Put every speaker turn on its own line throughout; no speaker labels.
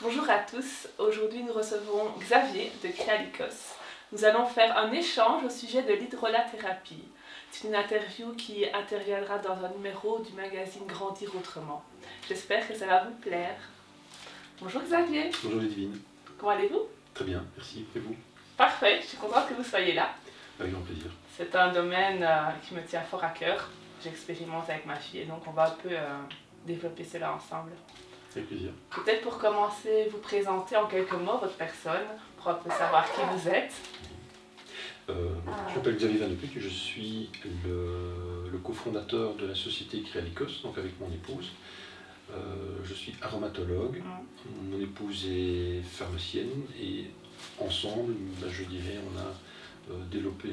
Bonjour à tous, aujourd'hui nous recevons Xavier de Créalicos. Nous allons faire un échange au sujet de l'hydrolathérapie. C'est une interview qui interviendra dans un numéro du magazine Grandir autrement. J'espère que ça va vous plaire. Bonjour Xavier.
Bonjour Ludivine.
Comment allez-vous?
Très bien, merci. Et vous?
Parfait, je suis contente que vous soyez là.
Avec grand plaisir.
C'est un domaine qui me tient fort à cœur. J'expérimente avec ma fille et donc on va un peu développer cela ensemble.
Avec plaisir.
Peut-être pour commencer, vous présenter en quelques mots votre personne, pour un peu savoir qui vous êtes.
Je m'appelle Xavier Van de Puck, je suis le cofondateur de la société Créalicos, donc avec mon épouse. Je suis aromatologue, mon épouse est pharmacienne et ensemble, je dirais, on a développé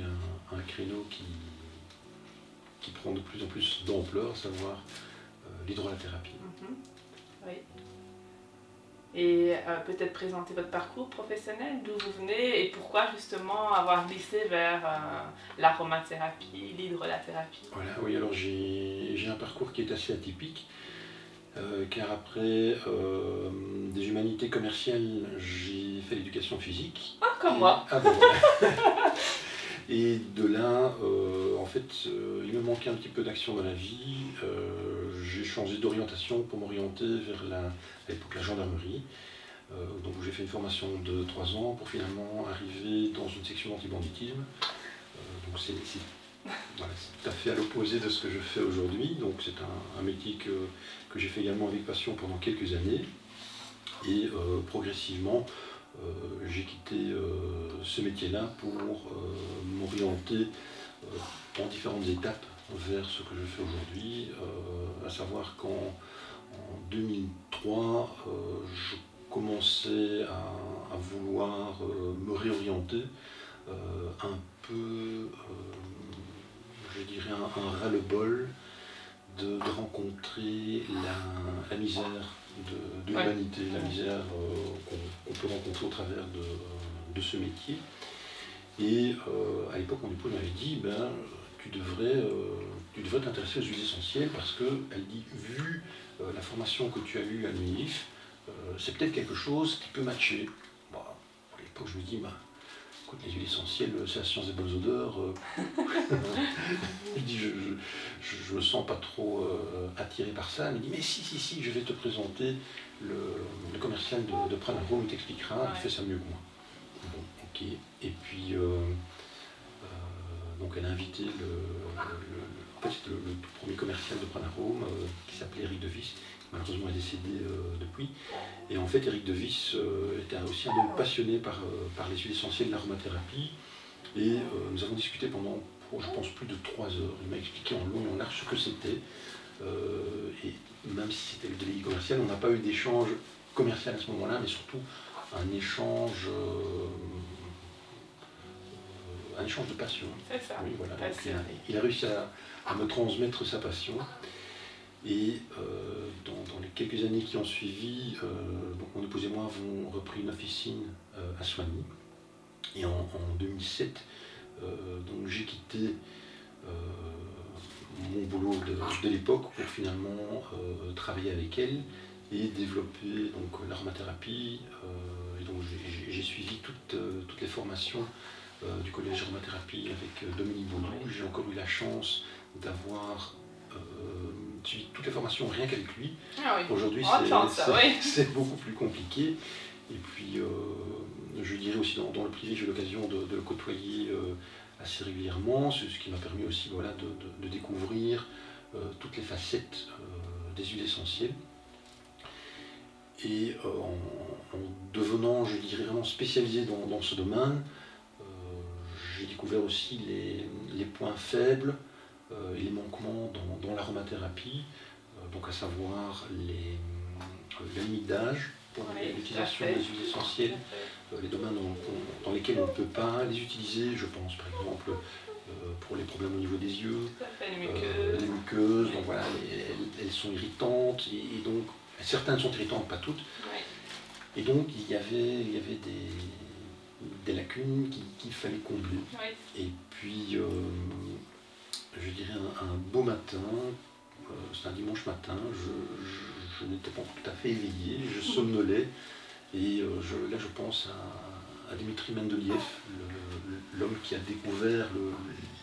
un créneau qui prend de plus en plus d'ampleur, à savoir l'hydrolathérapie.
Oui. Et peut-être présenter votre parcours professionnel, d'où vous venez et pourquoi justement avoir glissé vers l'aromathérapie, l'hydrolathérapie.
Voilà, oui, alors j'ai un parcours qui est assez atypique, car après des humanités commerciales, j'ai fait l'éducation physique.
Ah, comme moi.
Ah ben voilà. Et de là, en fait, il me manquait un petit peu d'action dans la vie. J'ai changé d'orientation pour m'orienter vers à l'époque la gendarmerie. Donc j'ai fait une formation de 3 ans pour finalement arriver dans une section d'antibanditisme. Donc c'est voilà, tout à fait à l'opposé de ce que je fais aujourd'hui. Donc c'est un métier que j'ai fait également avec passion pendant quelques années. Et progressivement, j'ai quitté ce métier-là pour m'orienter en différentes étapes vers ce que je fais aujourd'hui, à savoir qu'en 2003, je commençais à vouloir me réorienter un peu, je dirais, un ras-le-bol de rencontrer la misère de l'humanité, la misère qu'on peut rencontrer au travers de ce métier. Et à l'époque, mon épouse m'avait dit, tu devrais t'intéresser aux huiles essentielles parce qu'elle dit, vu la formation que tu as eue à l'UNIF, c'est peut-être quelque chose qui peut matcher. Bon, à l'époque, je me dis, écoute, les huiles essentielles, c'est la science des bonnes odeurs. Je dis, je me sens pas trop attiré par ça. Elle me dit, mais si, je vais te présenter le commercial de Pranaro, il t'expliquera, il fait ça mieux que moi. Bon, ok. Et puis, donc elle a invité en fait, c'était le tout premier commercial de Pranaro qui s'appelait Eric Devis, malheureusement est décédé depuis. Et en fait, Eric Devis était aussi un homme passionné par les huiles essentielles de l'aromathérapie. Et nous avons discuté pendant, je pense, plus de 3 heures. Il m'a expliqué en long et en large ce que c'était. Et même si c'était le délégué commercial, on n'a pas eu d'échange commercial à ce moment-là, mais surtout un échange de passion.
C'est ça.
Oui, voilà.
Passion.
Il a réussi à me transmettre sa passion. Et dans les quelques années qui ont suivi, donc mon épouse et moi avons repris une officine à Soigny. Et en 2007, donc j'ai quitté mon boulot de l'époque pour finalement travailler avec elle et développer donc l'aromathérapie. Et donc j'ai suivi toutes les formations du collège aromathérapie avec Dominique Baudou. J'ai encore eu la chance d'avoir suivi toutes les formations rien qu'avec lui.
Ah oui.
Aujourd'hui, c'est beaucoup plus compliqué. Et puis, je dirais aussi dans le privé, j'ai eu l'occasion de le côtoyer assez régulièrement, ce qui m'a permis aussi voilà, de découvrir toutes les facettes des huiles essentielles. Et en devenant, je dirais, vraiment spécialisé dans ce domaine, j'ai découvert aussi les points faibles et les manquements dans l'aromathérapie, donc à savoir la limite d'âge pour l'utilisation des huiles essentielles, les domaines dans lesquels on ne peut pas les utiliser, je pense par exemple pour les problèmes au niveau des yeux, les muqueuses, donc voilà, elles sont irritantes, et donc certaines sont irritantes, pas toutes, et donc il y avait des lacunes qu'il fallait combler. Et puis je dirais un beau matin, c'est un dimanche matin, je n'étais pas tout à fait éveillé, je somnolais, Et là, je pense à Dimitri Mendeliev, l'homme qui a découvert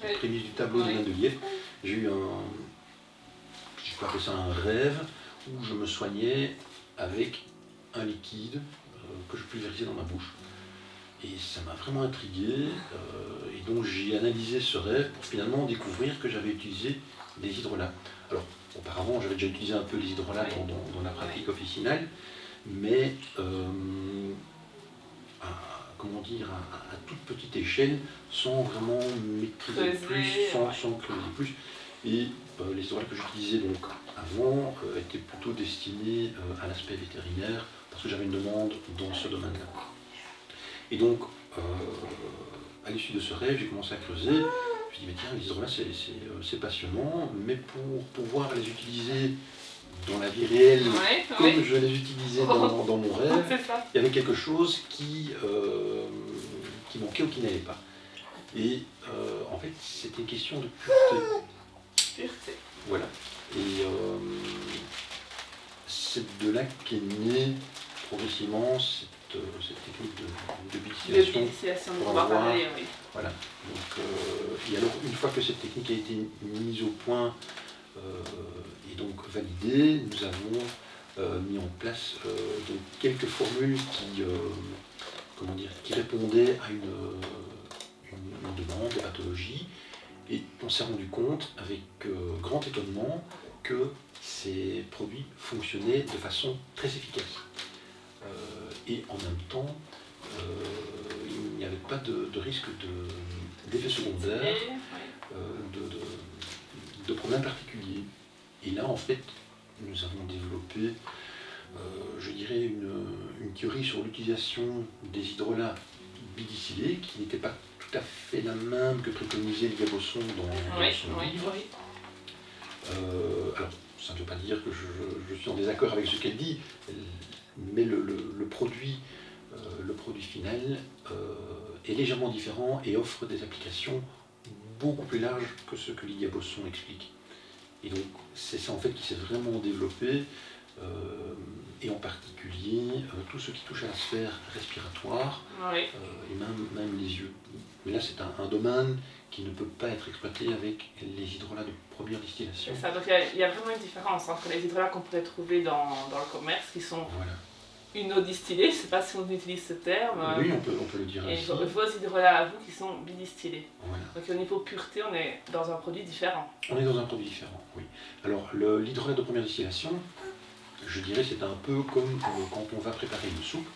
les prémices du tableau de Mendeliev. J'ai eu je peux appeler ça un rêve, où je me soignais avec un liquide que je pulvérisais dans ma bouche. Et ça m'a vraiment intrigué, et donc j'ai analysé ce rêve pour finalement découvrir que j'avais utilisé des hydrolats. Alors, auparavant, j'avais déjà utilisé un peu les hydrolats dans la pratique officinale, mais comment dire, à toute petite échelle, sans vraiment maîtriser plus, sans creuser plus. Et les hydrolats que j'utilisais donc avant étaient plutôt destinés à l'aspect vétérinaire, parce que j'avais une demande dans ce domaine-là. Et donc, à l'issue de ce rêve, j'ai commencé à creuser. Je me suis dit, mais tiens, les hydrolats, c'est passionnant, mais pour pouvoir les utiliser dans la vie réelle, comme je les utilisais dans mon rêve, il y avait quelque chose qui manquait ou qui n'allait pas. Et en fait, c'était une question de pureté. Voilà. Et c'est de là qu'est née progressivement cette technique de bidistillation.
On va parler, oui.
Voilà. Donc, et alors, une fois que cette technique a été mise au point et donc validée, nous avons mis en place donc quelques formules qui répondaient à une demande de pathologie. Et on s'est rendu compte, avec grand étonnement, que ces produits fonctionnaient de façon très efficace. Et en même temps, il n'y avait pas de risque d'effets secondaires, de problèmes particuliers. Et là, en fait, nous avons développé, je dirais, une théorie sur l'utilisation des hydrolats bidistillés, qui n'était pas tout à fait la même que préconisait Lydia Bosson dans son livre. Alors, ça ne veut pas dire que je suis en désaccord avec ce qu'elle dit, mais le produit final est légèrement différent et offre des applications beaucoup plus larges que ce que Lydia Bosson explique. Et donc, c'est ça en fait qui s'est vraiment développé, et en particulier tout ce qui touche à la sphère respiratoire, et même les yeux. Mais là, c'est un domaine qui ne peut pas être exploité avec les hydrolats de première distillation.
C'est ça, donc il y a vraiment une différence entre les hydrolats qu'on pourrait trouver dans le commerce, qui sont une eau distillée, je ne sais pas si on utilise ce terme.
Oui, on peut le dire ainsi.
Et vos hydrolats à vous qui sont bidistillés.
Voilà.
Donc au niveau pureté, on est dans un produit différent.
On est dans un produit différent, oui. Alors l'hydrolat de première distillation, je dirais, c'est un peu comme quand on va préparer une soupe,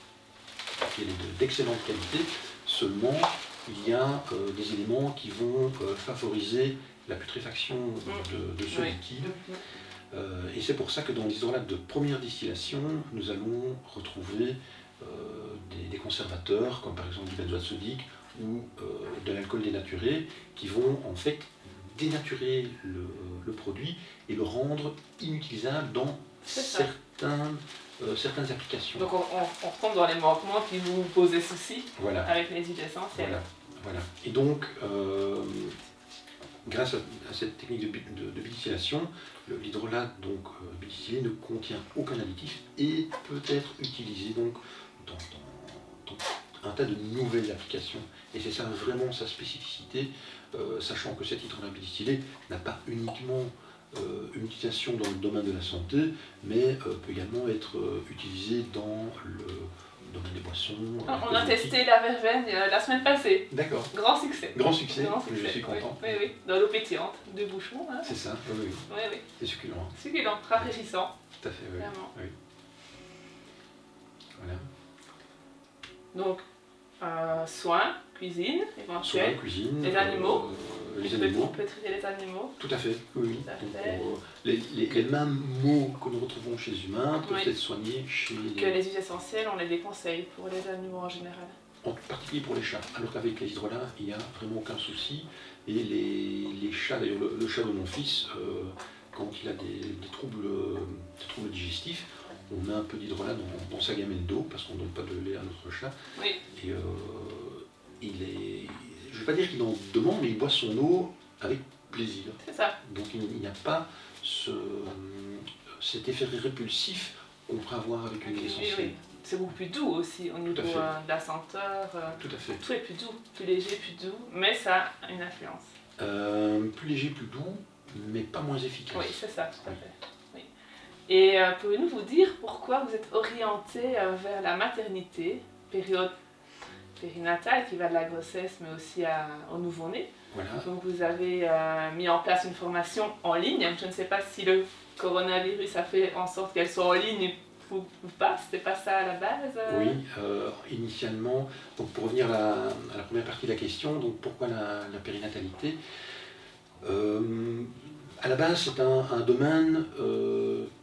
qui est d'excellente qualité, seulement il y a des éléments qui vont favoriser la putréfaction de ce liquide. Et c'est pour ça que dans l'hydrolat de première distillation, nous allons retrouver des conservateurs, comme par exemple du benzoate sodique ou de l'alcool dénaturé, qui vont en fait dénaturer le produit et le rendre inutilisable dans certaines applications.
Donc on retombe dans les manquements qui vous posaient souci avec les huiles essentielles.
Voilà. Et donc, grâce à cette technique de bidistillation, l'hydrolat bidistillé ne contient aucun additif et peut être utilisé donc dans un tas de nouvelles applications. Et c'est ça vraiment sa spécificité, sachant que cet hydrolat bidistillé n'a pas uniquement une utilisation dans le domaine de la santé, mais peut également être utilisé dans le domaine des boissons.
On a testé la verveine la semaine passée.
D'accord.
Grand succès.
Grand succès, je suis content.
Oui, dans l'eau pétillante, 2 bouchons. Hein.
C'est ça, oui. C'est succulent.
Succulent, rafraîchissant.
Tout à fait, oui.
Vraiment.
Oui. Voilà.
Donc, soins, cuisine, éventuellement.
Soins, cuisine.
Les animaux.
Les animaux.
On peut traiter les animaux.
Tout à fait, oui.
Tout à fait.
Donc, les mêmes mots que nous retrouvons chez les humains peuvent être soignés chez les...
Que les huiles essentielles, on les déconseille pour les animaux en général.
En particulier pour les chats, alors qu'avec les hydrolats, il n'y a vraiment aucun souci. Et les chats, d'ailleurs le chat de mon fils, quand il a des troubles digestifs, on met un peu d'hydrolat dans sa gamelle d'eau, parce qu'on ne donne pas de lait à notre chat.
Oui.
Et je ne vais pas dire qu'il en demande, mais il boit son eau avec plaisir.
C'est ça.
Donc il n'y a pas cet effet répulsif qu'on pourrait avoir avec une huile
Oui,
essentielle.
oui. C'est beaucoup plus doux aussi au niveau
fait.
de la senteur.
Tout à fait.
Tout est plus doux, plus léger, plus doux, mais ça a une influence.
Plus léger, plus doux, mais pas moins efficace.
Oui, c'est ça, tout à fait. Oui. Et pouvez-vous vous dire pourquoi vous êtes orienté vers la maternité, période périnatale qui va de la grossesse mais aussi au nouveau-né?
Voilà.
Donc vous avez mis en place une formation en ligne. Je ne sais pas si le coronavirus a fait en sorte qu'elle soit en ligne ou pas, c'était pas ça à la base
Oui, initialement, donc pour revenir à la première partie de la question, donc pourquoi la périnatalité? À la base, c'est un domaine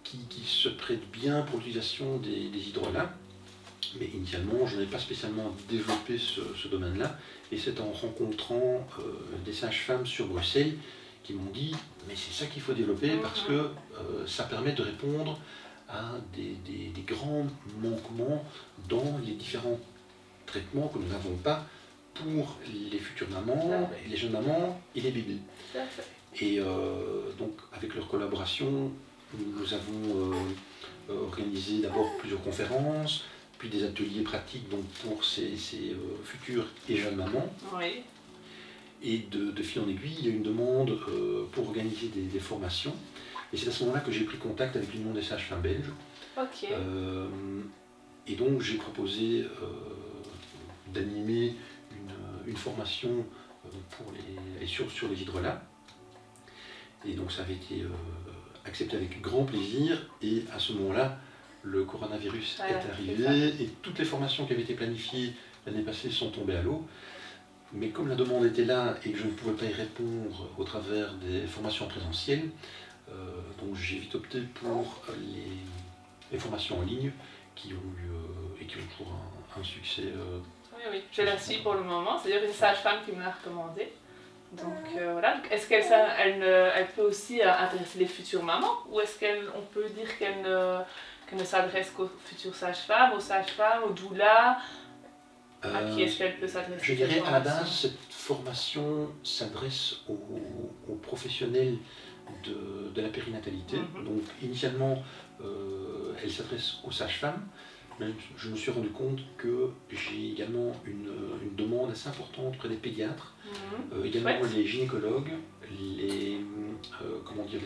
qui se prête bien pour l'utilisation des hydrolats, mais initialement, je n'avais pas spécialement développé ce domaine-là, et c'est en rencontrant des sages-femmes sur Bruxelles qui m'ont dit « mais c'est ça qu'il faut développer parce que ça permet de répondre à des grands manquements dans les différents traitements que nous n'avons pas pour les futures mamans, les jeunes mamans et les bébés. » Et donc, avec leur collaboration, nous avons organisé d'abord plusieurs conférences, puis des ateliers pratiques donc, pour ces futures et jeunes mamans.
Oui.
Et de fil en aiguille, il y a eu une demande pour organiser des formations. Et c'est à ce moment-là que j'ai pris contact avec l'Union des sages-femmes belges.
Ok.
Et donc j'ai proposé d'animer une formation sur les hydrolats. Et donc ça avait été accepté avec grand plaisir. Et à ce moment-là, le coronavirus est arrivé et toutes les formations qui avaient été planifiées l'année passée sont tombées à l'eau. Mais comme la demande était là et que je ne pouvais pas y répondre au travers des formations présentielles, donc j'ai vite opté pour les formations en ligne qui ont eu et qui ont toujours un succès.
Oui, je la suis pour le moment. C'est d'ailleurs une sage-femme qui me l'a recommandé. Donc voilà. Est-ce qu'elle peut aussi intéresser les futures mamans ou est-ce qu'on peut dire qu'elle ne s'adresse qu'aux futures sages-femmes, aux doulas? À qui est-ce qu'elle peut s'adresser?
Je dirais à la base, cette formation s'adresse aux professionnels de la périnatalité. Donc initialement, elle s'adresse aux sages-femmes, mais je me suis rendu compte que j'ai également une demande assez importante auprès des pédiatres, également les gynécologues, les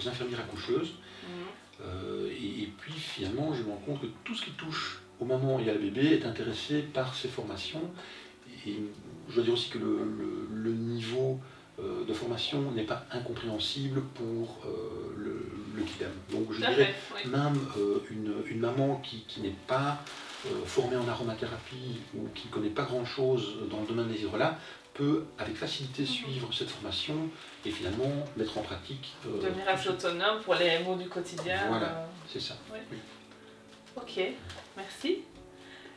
infirmières accoucheuses. Et puis finalement, je me rends compte que tout ce qui touche aux mamans et à la bébé est intéressé par ces formations. Et je dois dire aussi que le niveau de formation n'est pas incompréhensible pour le kidam. Donc je dirais même une maman qui n'est pas formée en aromathérapie ou qui ne connaît pas grand-chose dans le domaine des hydrolats peut avec facilité suivre cette formation et finalement mettre en pratique.
Devenir assez autonome pour les mots du quotidien.
Voilà, c'est ça.
Oui. Ok, merci.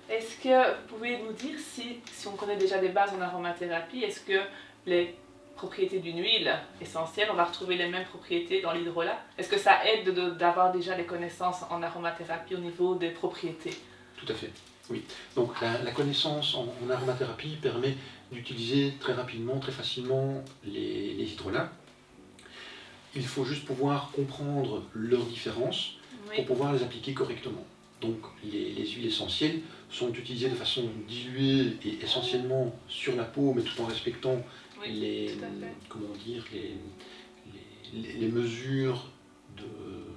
Est-ce que vous pouvez nous dire si on connaît déjà des bases en aromathérapie, est-ce que les propriétés d'une huile essentielle, on va retrouver les mêmes propriétés dans l'hydrolat? Est-ce que ça aide d'avoir déjà des connaissances en aromathérapie au niveau des propriétés?
Tout à fait, oui. Donc la connaissance en aromathérapie permet d'utiliser très rapidement, très facilement les hydrolats. Il faut juste pouvoir comprendre leurs différences pour pouvoir les appliquer correctement. Donc les huiles essentielles sont utilisées de façon diluée et essentiellement sur la peau, mais tout en respectant les mesures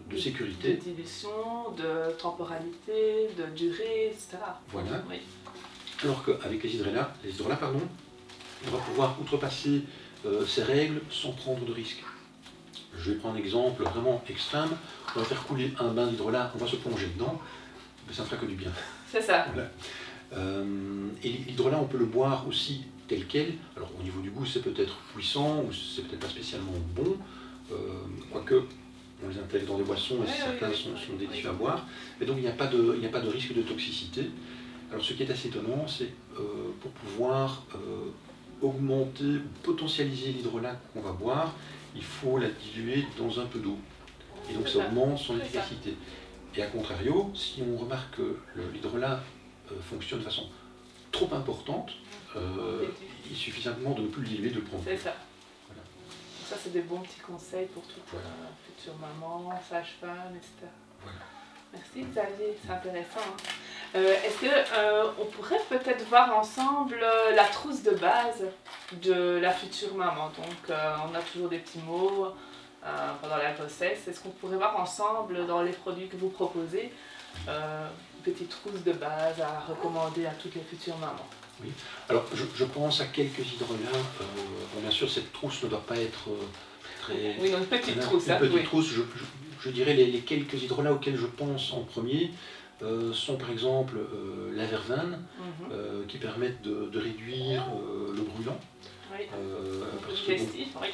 de sécurité.
De dilution, de temporalité, de durée, etc.
Voilà. Oui. Alors qu'avec les hydrolats, on va pouvoir outrepasser ces règles sans prendre de risques. Je vais prendre un exemple vraiment extrême. On va faire couler un bain d'hydrolat, on va se plonger dedans, mais ça ne fera que du bien.
C'est ça.
Voilà. Et l'hydrolat, on peut le boire aussi tel quel. Alors au niveau du goût, c'est peut-être puissant ou c'est peut-être pas spécialement bon, quoique on les intègre dans des boissons et certains sont délicieux à boire. Et donc il n'y a pas de risque de toxicité. Alors ce qui est assez étonnant, c'est pour pouvoir augmenter ou potentialiser l'hydrolat qu'on va boire, il faut la diluer dans un peu d'eau. Et donc ça augmente son efficacité. Et à contrario, si on remarque que l'hydrolat fonctionne de façon trop importante, il suffit simplement de ne plus le diluer, de le prendre.
C'est ça. Voilà. Ça, c'est des bons petits conseils pour toute future maman, sage-femme, etc.
Voilà.
Merci Xavier, c'est intéressant. Est-ce qu'on pourrait peut-être voir ensemble la trousse de base de la future maman? Donc on a toujours des petits mots pendant la grossesse. Est-ce qu'on pourrait voir ensemble dans les produits que vous proposez une petite trousse de base à recommander à toutes les futures mamans?
Oui. Alors je pense à quelques hydrolats. Bon, bien sûr, cette trousse ne doit pas être très...
Oui, donc une petite trousse.
Une petite
oui.
trousse, je dirais les quelques hydrolats auxquels je pense en premier sont par exemple la verveine, qui permettent de réduire le brûlant.
Oui.
Parce que
Digestif, oui.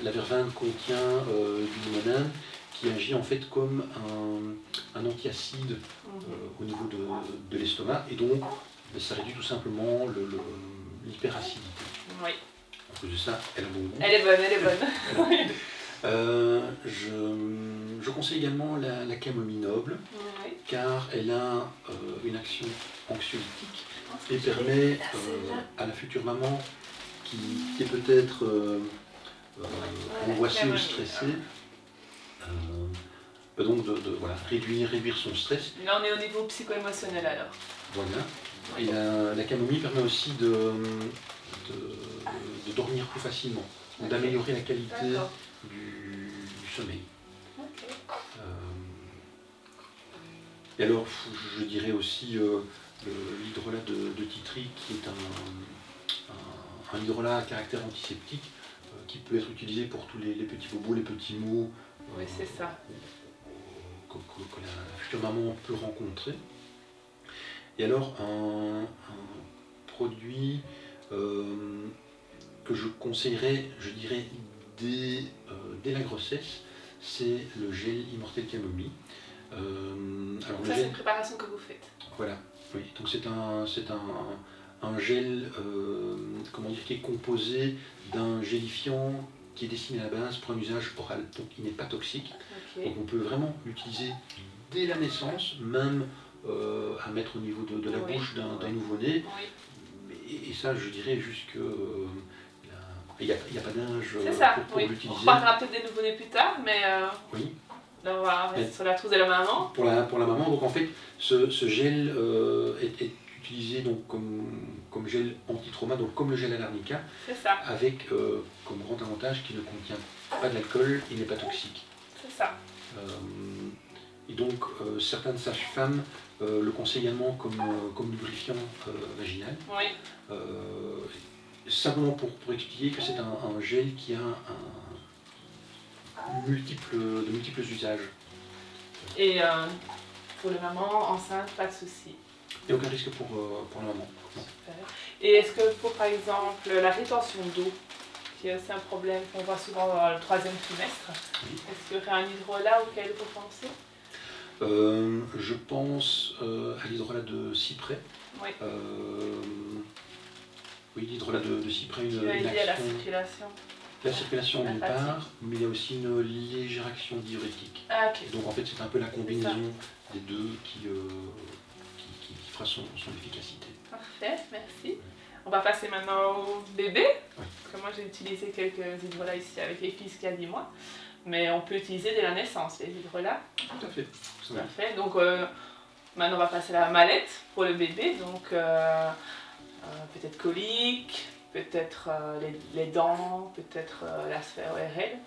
la verveine contient du limonène qui agit en fait comme un antiacide au niveau de l'estomac, et donc ça réduit tout simplement l'hyperacidité.
Oui.
En plus de ça, elle a bon goût.
Elle est bonne, elle est bonne.
Je conseille également la camomille noble, car elle a une action anxiolytique et permet à la future maman qui est peut-être angoissée ou stressée, donc voilà, réduire son stress.
Là on est au niveau psycho-émotionnel alors.
Voilà. Et la camomille permet aussi de dormir plus facilement, d'améliorer la qualité du sommeil.
Okay.
Et alors, je dirais aussi l'hydrolat de titri, qui est un hydrolat à caractère antiseptique, qui peut être utilisé pour tous les petits bobos, les petits maux
oui, c'est ça.
Que la future maman peut rencontrer. Et alors, un produit que je conseillerais, je dirais, dès la grossesse, c'est le gel Immortel Camomille.
Alors ça, c'est une préparation que vous faites.
Voilà, oui. Donc c'est un gel comment dire, qui est composé d'un gélifiant qui est destiné à la base pour un usage oral, donc il n'est pas toxique. Okay. Donc on peut vraiment l'utiliser dès la naissance, même à mettre au niveau de la bouche d'un nouveau-né. Oui. Et ça, je dirais jusque... il n'y a pas d'âge pour l'utiliser.
On parlera peut-être des nouveau-nés plus tard, mais...
Oui.
Là, on va rester sur la trousse de la maman.
Pour la maman, donc en fait, ce gel est utilisé donc comme gel anti-trauma, donc comme le gel à l'arnica, avec comme grand avantage qu'il ne contient pas d'alcool, il n'est pas toxique.
C'est ça.
Et donc certaines sages-femmes le conseillent également comme lubrifiant vaginal.
Oui.
Simplement pour expliquer que c'est un gel qui a de multiples usages.
Et pour les mamans enceintes, pas de souci.
Il n'y a aucun risque pour la maman.
Super. Et est-ce que pour par exemple la rétention d'eau, qui est aussi un problème qu'on voit souvent dans le 3e trimestre, est-ce qu'il y aurait un hydrolat auquel vous pensez?
Je pense à l'hydrolat de cyprès.
Oui.
Oui, l'hydrolat de cyprès,
une action... à la circulation.
La circulation d'une part, mais il y a aussi une légère action diurétique.
Ah, okay.
Donc en fait c'est un peu la combinaison des deux qui fera son efficacité.
Parfait, merci. On va passer maintenant au bébé. Oui. Parce que moi j'ai utilisé quelques hydrolats ici avec les filles qui a 10 mois. Mais on peut utiliser dès la naissance les hydrolats.
Tout à fait.
Tout à fait. Donc maintenant on va passer à la mallette pour le bébé. Donc peut-être colique. Peut-être les dents, peut-être la sphère ORL.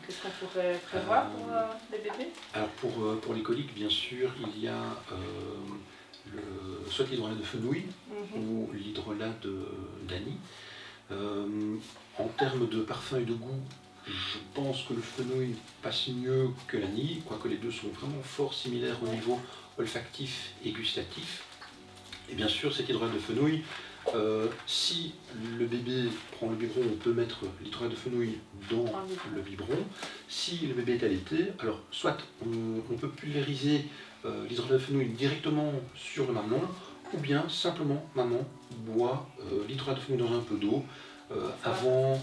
Qu'est-ce qu'on pourrait prévoir pour les bébés? Alors
pour les coliques, bien sûr, il y a soit l'hydrolat de fenouil ou l'hydrolat d'anis. En termes de parfum et de goût, je pense que le fenouil passe mieux que l'anis, quoique les deux sont vraiment fort similaires au niveau olfactif et gustatif. Et bien sûr, cet hydrolat de fenouil, si le bébé prend le biberon, on peut mettre l'hydrolat de fenouil dans le biberon. Si le bébé est allaité, alors soit on peut pulvériser l'hydrolat de fenouil directement sur le mamelon, ou bien simplement maman boit l'hydrolat de fenouil dans un peu d'eau avant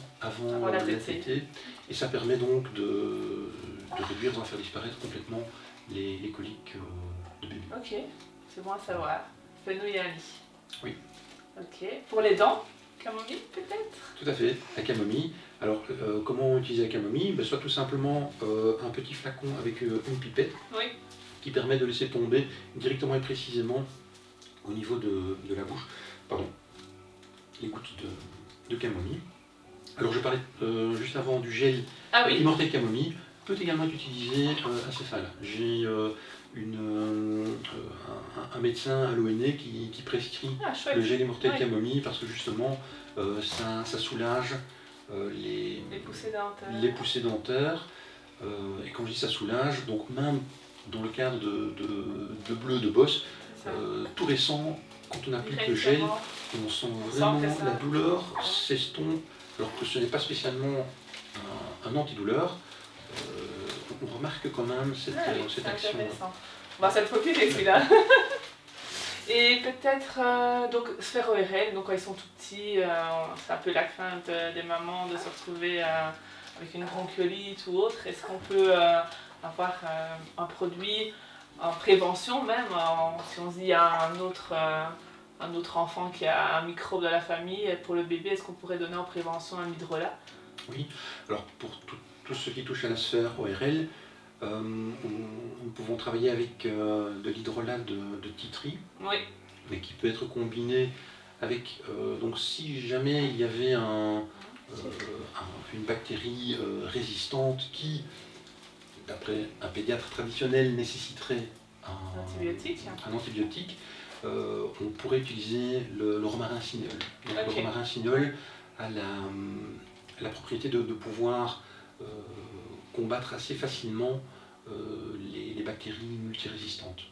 la tétée, et ça permet donc de réduire, voire faire disparaître complètement les coliques de bébé.
Ok, c'est bon à savoir. Fenouil et anis.
Oui.
Ok. Pour les dents, camomille peut-être?
Tout à fait, la camomille. Alors, comment utiliser la camomille? Soit tout simplement un petit flacon avec une pipette qui permet de laisser tomber directement et précisément au niveau de la bouche, les gouttes de camomille. Alors je parlais juste avant du gel immortel camomille, peut également être utilisé acéphale. J'ai un médecin à l'ONE qui prescrit le gel immortel camomille parce que justement ça soulage les poussées dentaires. Et quand je dis ça soulage, donc même dans le cadre de bleu de bosse, tout récent, quand on applique le gel, on sent vraiment la douleur s'estompe, alors que ce n'est pas spécialement un antidouleur. On remarque quand même cette action.
Bah, ça le faut plus celui-là. Et peut-être, donc sphère ORL, donc quand ils sont tout petits, c'est un peu la crainte des mamans de se retrouver avec une bronchiolite ou autre. Est-ce qu'on peut avoir un produit en prévention même, si on se dit il y a un autre enfant qui a un microbe de la famille, pour le bébé, est-ce qu'on pourrait donner en prévention un hydrolat?
Oui, alors pour tout ce qui touche à la sphère ORL, nous pouvons travailler avec de l'hydrolat de titri, mais qui peut être combiné avec, donc si jamais il y avait une bactérie résistante qui, d'après un pédiatre traditionnel, nécessiterait un antibiotique, on pourrait utiliser le romarin cignol. Donc, le romarin cignol a la propriété de pouvoir combattre assez facilement les bactéries multirésistantes.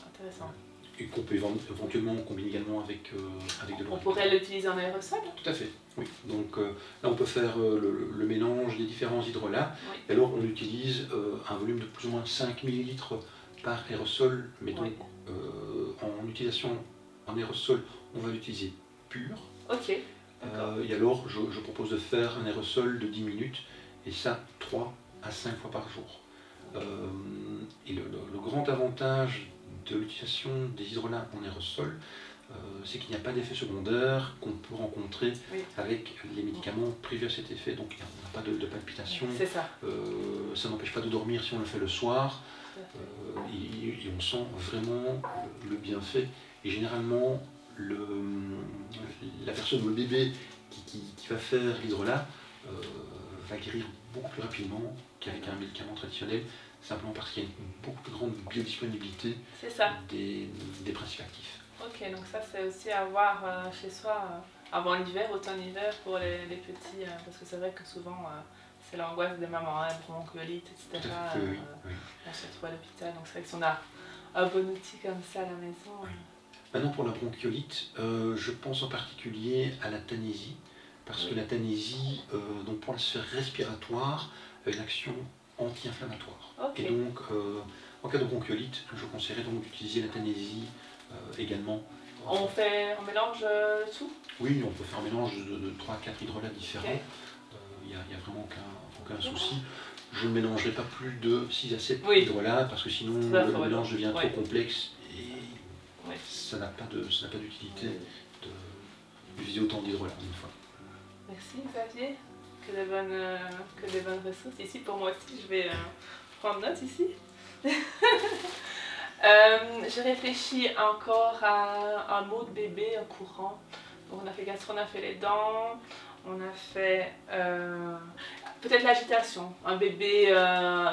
Intéressant.
Et qu'on peut éventuellement combiner également avec de l'eau.
On pourrait l'utiliser en aérosol?
Tout à fait, oui. Donc là on peut faire le mélange des différents hydrolats. Et alors on utilise un volume de plus ou moins 5 ml par aérosol, mais donc en utilisation en aérosol, on va l'utiliser pur. Et alors je propose de faire un aérosol de 10 minutes, et ça 3 à 5 fois par jour. Et le grand avantage de l'utilisation des hydrolats en aérosol, c'est qu'il n'y a pas d'effet secondaire qu'on peut rencontrer avec les médicaments privés à cet effet. Donc on n'a pas de palpitations, ça n'empêche pas de dormir si on le fait le soir, et on sent vraiment le bienfait. Et généralement, la personne ou le bébé qui va faire l'hydrolat va guérir beaucoup plus rapidement qu'avec un médicament traditionnel, simplement parce qu'il y a une beaucoup plus grande biodisponibilité des principes actifs.
Ok, donc ça c'est aussi à avoir chez soi avant l'hiver, automne-hiver pour les petits, parce que c'est vrai que souvent c'est l'angoisse des mamans, bronchiolite, etc. On se retrouve à l'hôpital, donc c'est vrai que si on a un bon outil comme ça à la maison.
Maintenant pour la bronchiolite, je pense en particulier à la Tanésie, parce que la Tanésie, donc pour la sphère respiratoire, a une action anti-inflammatoire. Et donc, en cas de bronchiolite, je conseillerais donc d'utiliser la Tanésie également.
On fait un mélange tout?
Oui, on peut faire un mélange de 3 à 4 hydrolats différents. Il n'y a vraiment aucun souci. Je ne mélangerai pas plus de 6 à 7 hydrolats, parce que sinon le mélange devient trop complexe et ça n'a pas d'utilité d'utiliser autant d'hydrolats une fois.
Merci Xavier, que des bonnes ressources. Ici pour moi aussi, je vais prendre note ici. Je réfléchis encore à un mot de bébé, un courant. Donc on a fait gastro, on a fait les dents, on a fait peut-être l'agitation. Un bébé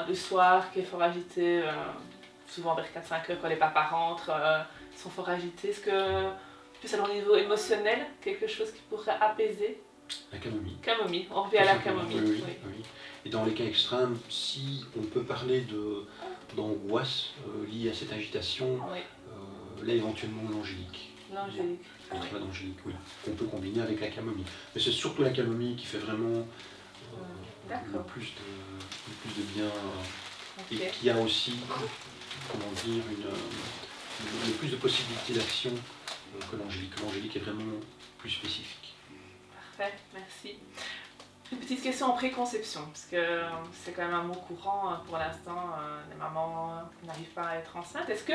le soir qui est fort agité, souvent vers 4-5 heures quand les papas rentrent, ils sont fort agités. Est-ce que plus à leur niveau émotionnel, quelque chose qui pourrait apaiser?
La camomille.
Camomille, on revient à la camomille.
Oui. Et dans les cas extrêmes, si on peut parler d'angoisse liée à cette agitation, là éventuellement l'angélique. L'angélique, oui, qu'on peut combiner avec la camomille. Mais c'est surtout la camomille qui fait vraiment le plus de bien, et qui a aussi, comment dire, le plus de possibilités d'action que l'angélique. L'angélique est vraiment plus spécifique.
Parfait, merci. Une petite question en préconception, parce que c'est quand même un mot courant pour l'instant, les mamans n'arrivent pas à être enceintes. Est-ce que,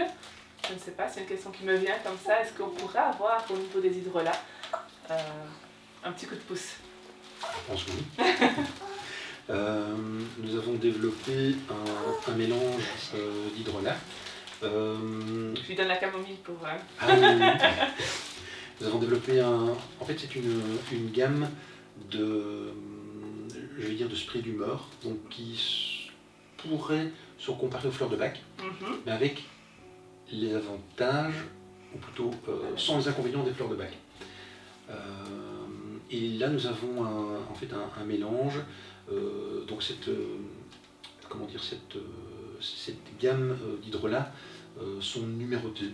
je ne sais pas, c'est une question qui me vient comme ça, est-ce qu'on pourrait avoir au niveau des hydrolats un petit coup de pouce?
Je pense que oui. Nous avons développé un mélange d'hydrolats
Je lui donne la camomille pour...
Ah oui, oui, oui. Nous avons développé en fait, c'est une gamme de, je vais dire, de sprays d'humeur, donc pourrait se comparer aux fleurs de bac, mais avec les avantages, ou plutôt sans les inconvénients des fleurs de bac. Et là, nous avons en fait un mélange. Donc cette gamme d'hydrolats sont numérotées,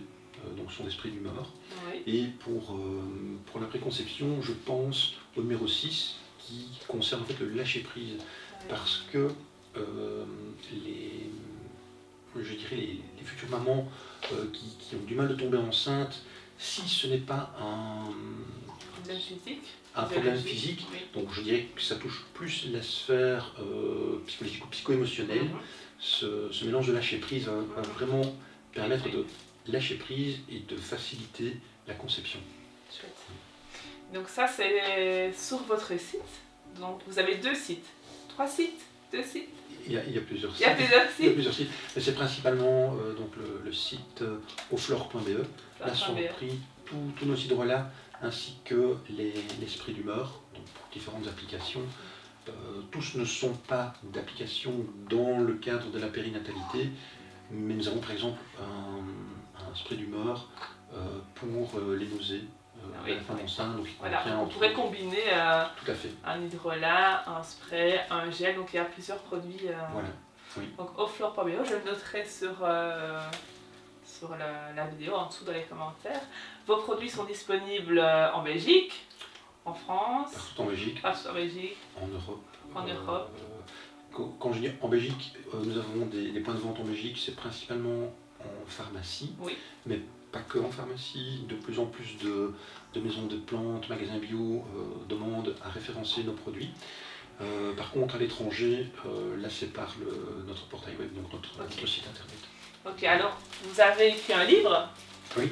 donc sont des sprays d'humeur.
Oui.
Et pour la préconception, je pense au numéro 6 qui concerne en fait le lâcher-prise, parce que les futures mamans qui ont du mal de tomber enceinte, si ce n'est pas un problème physique,
oui.
donc je dirais que ça touche plus la sphère psychologique ou psycho-émotionnelle. Ce mélange de lâcher-prise va vraiment permettre de lâcher prise et de faciliter la conception.
Chouette. Donc ça c'est sur votre site. Donc vous avez 2 sites, 3 sites, 2 sites.
Il y a plusieurs sites.
Il y a plusieurs sites.
Mais c'est principalement donc le site auflore.be. Là sont pris tous nos hydrolats ainsi que les sprays d'humeur, donc pour différentes applications. Tous ne sont pas d'application dans le cadre de la périnatalité, mais nous avons par exemple un spray d'humeur pour les nausées de la femme enceinte. Donc
on pourrait combiner
tout à fait.
Un hydrolat, un spray, un gel, donc il y a plusieurs produits.
Voilà. Oui.
Donc auflore.be, je le noterai sur la vidéo en dessous dans les commentaires. Vos produits sont disponibles en Belgique, en France,
partout en Belgique, en Europe. Quand je dis en Belgique, nous avons des points de vente en Belgique, c'est principalement en pharmacie,
oui.
Mais pas que en pharmacie. De plus en plus de maisons de plantes, magasins bio demandent à référencer nos produits. Par contre, à l'étranger, là c'est par notre portail web, donc notre site internet.
Ok, alors vous avez écrit un livre.
Oui.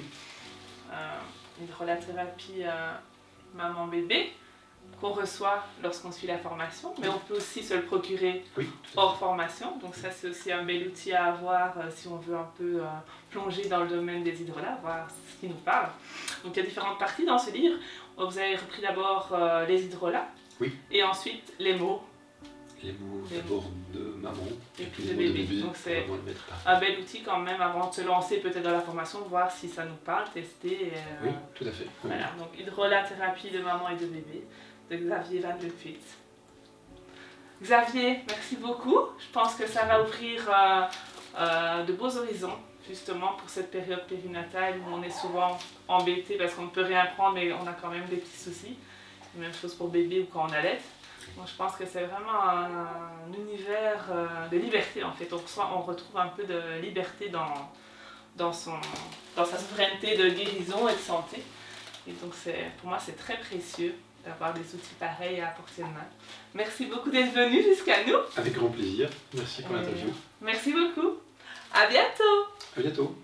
Hydrolathérapie maman-bébé, qu'on reçoit lorsqu'on suit la formation, mais on peut aussi se le procurer hors formation. Donc ça c'est aussi un bel outil à avoir si on veut un peu plonger dans le domaine des hydrolats, voir ce qui nous parle. Donc il y a différentes parties dans ce livre. Vous avez repris d'abord les hydrolats, et ensuite les mots.
Les mots d'abord de maman
et puis de bébé. Donc c'est un bel outil quand même avant de se lancer peut-être dans la formation, voir si ça nous parle, tester.
Oui, tout à fait.
Voilà, donc hydrolathérapie de maman et de bébé, de Xavier Van Le Puit. Xavier, merci beaucoup. Je pense que ça va ouvrir de beaux horizons, justement pour cette période périnatale où on est souvent embêté parce qu'on ne peut rien prendre, mais on a quand même des petits soucis. Même chose pour bébé ou quand on allait. Donc je pense que c'est vraiment un univers de liberté en fait. On retrouve un peu de liberté dans sa souveraineté de guérison et de santé. Et donc pour moi c'est très précieux d'avoir des outils pareils à portée de main. Merci beaucoup d'être venu jusqu'à nous.
Avec grand plaisir. Merci pour l'interview.
Merci beaucoup. À bientôt.
À bientôt.